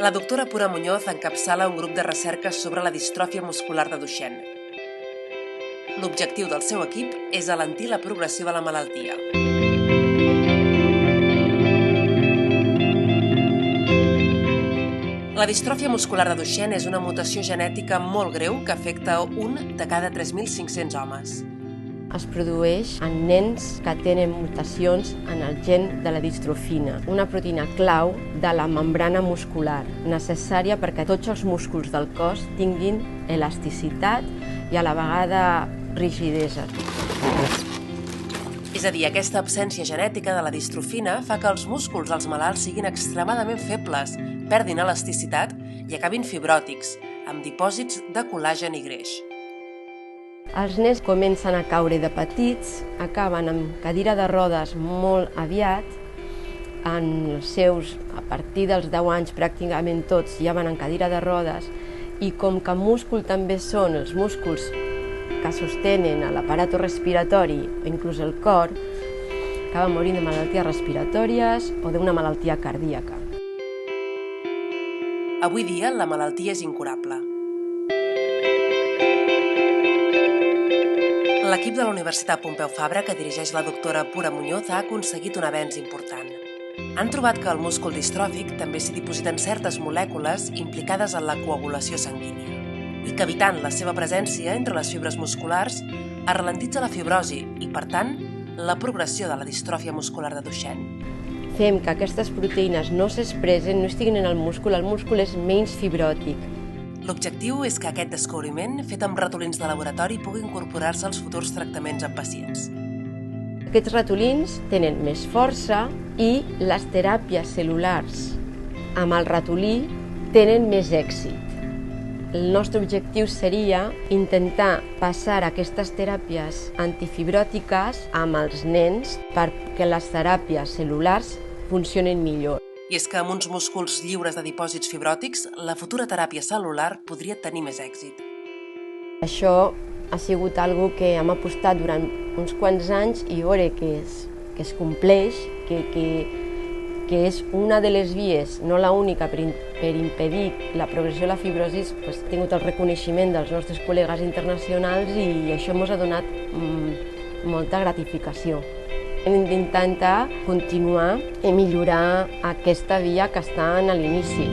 La doctora Pura Muñoz encapçala un grup de recerca sobre la distròfia muscular de Duchenne. L'objectiu del seu equip és alentir la progressió de la malaltia. La distròfia muscular de Duchenne és una mutació genètica molt greu que afecta un de cada 3.500 homes. Es produeix en nens que tenen mutacions en el gen de la distrofina, una proteïna clau de la membrana muscular, necessària perquè tots els músculs del cos tinguin elasticitat i a la vegada rigidesa. És a dir, aquesta absència genètica de la distrofina fa que els músculs dels malalts siguin extremadament febles, perdin elasticitat i acabin fibròtics, amb dipòsits de col·làgen i greix. Els nens comencen a caure de petits, acaben amb cadira de rodes molt aviat, a partir dels 10 anys pràcticament tots ja van en cadira de rodes, i com que múscul també són els músculs que sostenen l'aparato respiratori, inclús el cor, acaben morint de malalties respiratòries o d'una malaltia cardíaca. Avui dia, la malaltia és incurable. L'equip de la Universitat Pompeu Fabra, que dirigeix la doctora Pura Muñoz, ha aconseguit un avenç important. Han trobat que al múscul distròfic també s'hi dipositen certes molècules implicades en la coagulació sanguínia i que, evitant la seva presència entre les fibres musculars, es ralentitza la fibrosi i, per tant, la progressió de la distròfia muscular de Duchenne. Fem que aquestes proteïnes no s'expressen, no estiguin en el múscul és menys fibròtic. L'objectiu és que aquest descobriment, fet amb ratolins de laboratori, pugui incorporar-se als futurs tractaments en pacients. Aquests ratolins tenen més força i les teràpies cel·lulars amb el ratolí tenen més èxit. El nostre objectiu seria intentar passar aquestes teràpies antifibròtiques amb els nens perquè les teràpies cel·lulars funcionen millor. I és que amb uns músculs lliures de dipòsits fibròtics, la futura teràpia cel·lular podria tenir més èxit. Això ha sigut algo que hem apostat durant uns quants anys i veure que es compleix, que és una de les vies, no l'única, per impedir la progressió de la fibrosi. Ha tingut el reconeixement dels nostres col·legues internacionals i això ens ha donat molta gratificació. Hem d'intentar continuar i millorar aquesta via que està a l'inici.